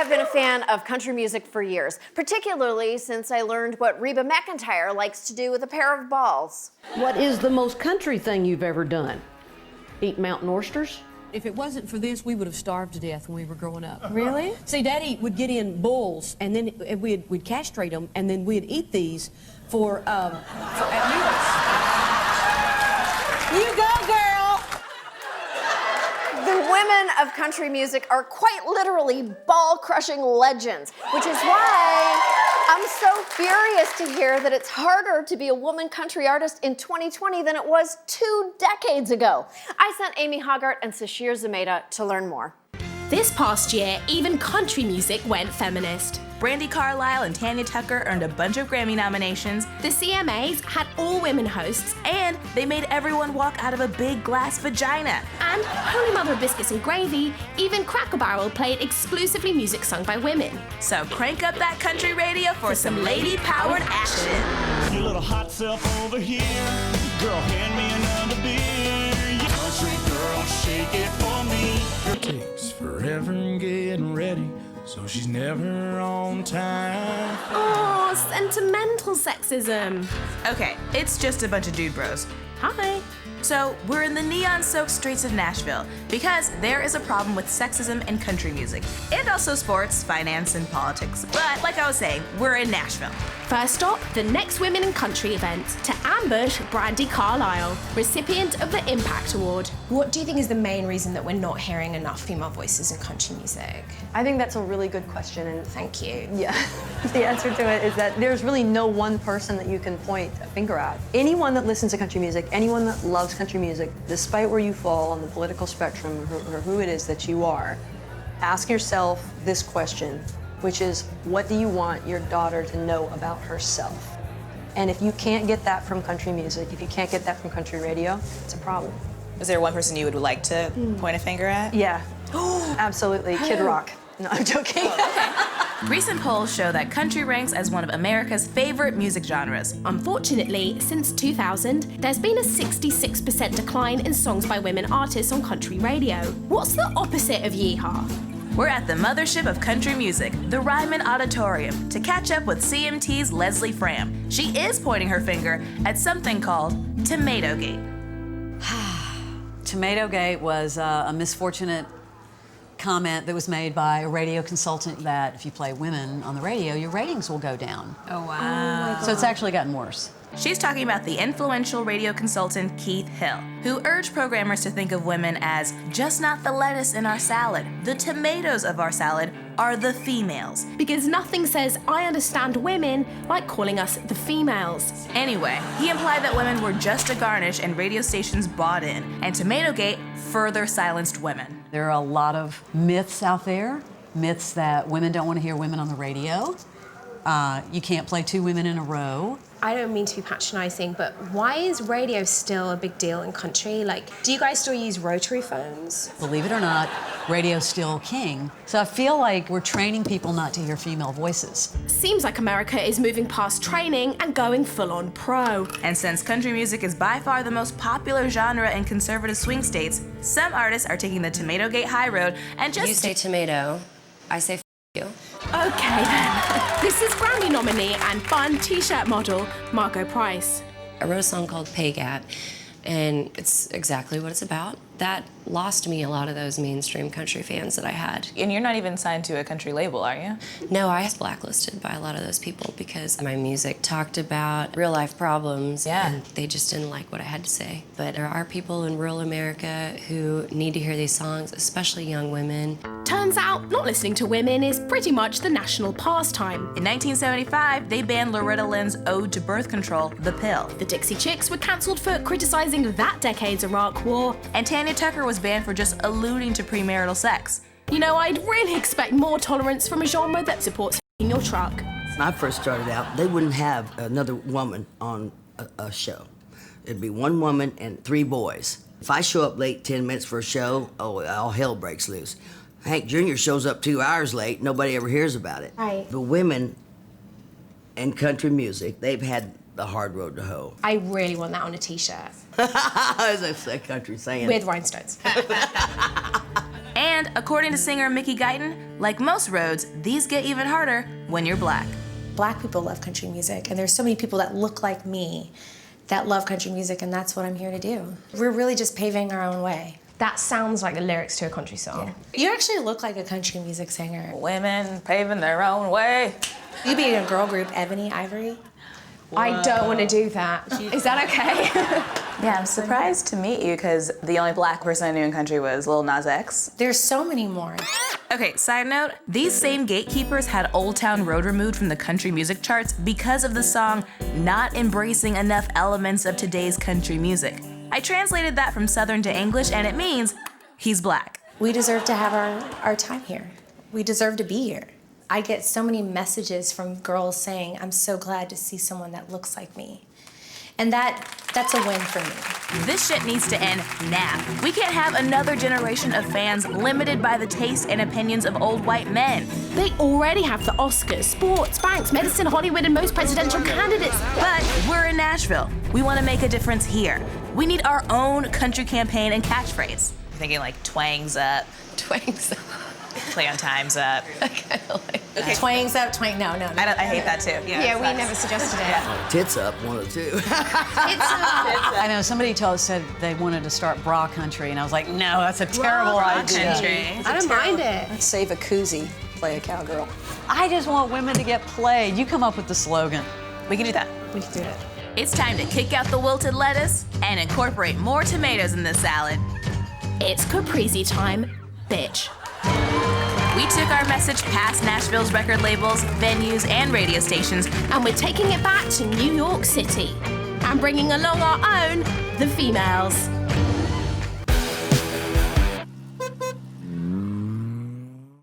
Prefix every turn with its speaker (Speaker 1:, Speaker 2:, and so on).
Speaker 1: have been a fan of country music for years, particularly since I learned what Reba McEntire likes to do with a pair of balls.
Speaker 2: What is the most country thing you've ever done? Eat mountain oysters?
Speaker 3: If it wasn't for this, we would have starved to death when we were growing up.
Speaker 4: Really?
Speaker 3: See, Daddy would get in bulls, and then we'd castrate them, and then we'd eat these for at meals. You go, girl!
Speaker 1: The women of country music are quite literally ball-crushing legends, which is why I'm so furious to hear that it's harder to be a woman country artist in 2020 than it was 2 decades ago. I sent Amy Hoggart and Sasheer Zamata to learn more.
Speaker 5: This past year, even country music went feminist.
Speaker 6: Brandi Carlile and Tanya Tucker earned a bunch of Grammy nominations.
Speaker 5: The CMAs had all women hosts,
Speaker 6: And they made everyone walk out of a big glass vagina.
Speaker 5: and Holy Mother of Biscuits and Gravy, even Cracker Barrel played exclusively music sung by women.
Speaker 6: So crank up that country radio for some lady-powered action.
Speaker 7: Your little hot self over here. Girl, hand me another beer. You country girl, shake it for me. It takes forever getting ready, so she's never on time.
Speaker 5: Oh, sentimental sexism.
Speaker 6: Okay, it's just a bunch of dude bros.
Speaker 5: Hi.
Speaker 6: So we're in the neon-soaked streets of Nashville because there is a problem with sexism in country music, and also sports, finance, and politics. But like I was saying, we're in Nashville.
Speaker 5: First stop, the Next Women in Country event to ambush Brandi Carlile, recipient of the Impact Award.
Speaker 4: What do you think is the main reason that we're not hearing enough female voices in country music?
Speaker 8: I think that's a really good question, and
Speaker 4: Thank you.
Speaker 8: yeah, the answer to it is that there's really no one person that you can point a finger at. Anyone that listens to country music, anyone that loves country music, despite where you fall on the political spectrum or who it is that you are, ask yourself this question, which is, what do you want your daughter to know about herself? And if you can't get that from country music, if you can't get that from country radio, it's a problem.
Speaker 9: Is there one person you would like to point a finger at?
Speaker 8: Yeah, absolutely, Kid Rock. No, I'm joking.
Speaker 6: Recent polls show that country ranks as one of America's favorite music genres.
Speaker 5: Unfortunately, since 2000, there's been a 66% decline in songs by women artists on country radio. What's the opposite of yeehaw?
Speaker 6: We're at the mothership of country music, the Ryman Auditorium, to catch up with CMT's Leslie Fram. She is pointing her finger at something called Tomatogate.
Speaker 10: Tomatogate was a misfortunate comment that was made by a radio consultant that if you play women on the radio, your ratings will go down.
Speaker 9: Oh, wow.
Speaker 10: So it's actually gotten worse.
Speaker 6: She's talking about the influential radio consultant Keith Hill, who urged programmers to think of women as just not the lettuce in our salad. The tomatoes of our salad are the females.
Speaker 5: Because nothing says I understand women like calling us the females.
Speaker 6: Anyway, he implied that women were just a garnish and radio stations bought in, and Tomatogate further silenced women.
Speaker 10: There are a lot of myths out there, myths that women don't want to hear women on the radio. You can't play 2 women in a row.
Speaker 4: I don't mean to be patronizing, but why is radio still a big deal in country? Like, do you guys still use rotary phones?
Speaker 10: Believe it or not, radio's still king. So I feel like we're training people not to hear female voices.
Speaker 5: Seems like America is moving past training and going full-on pro.
Speaker 6: And since country music is by far the most popular genre in conservative swing states, some artists are taking the Tomatogate high road and just...
Speaker 11: You say tomato, I say you.
Speaker 5: Okay then. This is Grammy nominee and fun t-shirt model, Margo Price.
Speaker 11: I wrote a song called Pay Gap, and it's exactly what it's about. That lost me a lot of those mainstream country fans that I had.
Speaker 9: And you're not even signed to a country label, are you?
Speaker 11: No, I was blacklisted by a lot of those people because my music talked about real life problems, and they just didn't like what I had to say. But there are people in rural America who need to hear these songs, especially young women.
Speaker 5: Turns out, not listening to women is pretty much the national pastime.
Speaker 6: In 1975, they banned Loretta Lynn's Ode to Birth Control, The Pill.
Speaker 5: The Dixie Chicks were cancelled for criticizing that decade's Iraq War.
Speaker 6: And Tanya Tucker was banned for just alluding to premarital sex.
Speaker 5: You know, I'd really expect more tolerance from a genre that supports f***ing your truck.
Speaker 12: When I first started out, they wouldn't have another woman on a show. It'd be 1 woman and 3 boys. If I show up late 10 minutes for a show, oh, all hell breaks loose. Hank Jr. shows up 2 hours late, nobody ever hears about it.
Speaker 4: Right.
Speaker 12: The women in country music, they've had the hard road to hoe.
Speaker 4: I really want that on a t-shirt.
Speaker 12: As a country saying.
Speaker 4: With rhinestones.
Speaker 6: And according to singer Guyton, like most roads, these get even harder when you're Black.
Speaker 4: Black people love country music, and there's so many people that look like me that love country music, and that's what I'm here to do. We're really just paving our own way.
Speaker 13: That sounds like the lyrics to a country song.
Speaker 4: Yeah. You actually look like a country music singer.
Speaker 9: Women paving their own way.
Speaker 4: You'd be in a girl group, Ebony, Ivory.
Speaker 13: I don't want to do that. Is that okay?
Speaker 9: Yeah, I'm surprised to meet you because the only Black person I knew in country was Lil Nas X.
Speaker 4: There's so many more.
Speaker 6: Okay, side note, these same gatekeepers had Old Town Road removed from the country music charts because of the song not embracing enough elements of today's country music. I translated that from Southern to English, and it means he's Black.
Speaker 4: We deserve to have our time here. We deserve to be here. I get so many messages from girls saying, I'm so glad to see someone that looks like me. And that's a win for me.
Speaker 6: This shit needs to end now. We can't have another generation of fans limited by the taste and opinions of old white men.
Speaker 5: They already have the Oscars, sports, banks, medicine, Hollywood, and most presidential candidates.
Speaker 6: But we're in Nashville. We want to make a difference here. We need our own country campaign and catchphrase.
Speaker 9: I'm thinking like twangs up.
Speaker 11: Twangs up.
Speaker 9: Play on times up.
Speaker 4: Okay. Twangs up, no.
Speaker 9: I hate that too.
Speaker 13: Yeah, we never suggested it.
Speaker 12: Tits up, one or two.
Speaker 10: I know somebody said they wanted to start bra country, and I was like, no, that's a terrible idea.
Speaker 13: I don't mind it.
Speaker 8: Let's save a koozie, play a cowgirl.
Speaker 10: I just want women to get played. You come up with the slogan.
Speaker 9: We can do that.
Speaker 4: We can do it.
Speaker 6: It's time to kick out the wilted lettuce and incorporate more tomatoes in this salad.
Speaker 5: It's caprese time, bitch.
Speaker 6: We took our message past Nashville's record labels, venues, and radio stations,
Speaker 5: and we're taking it back to New York City and bringing along our own, the females.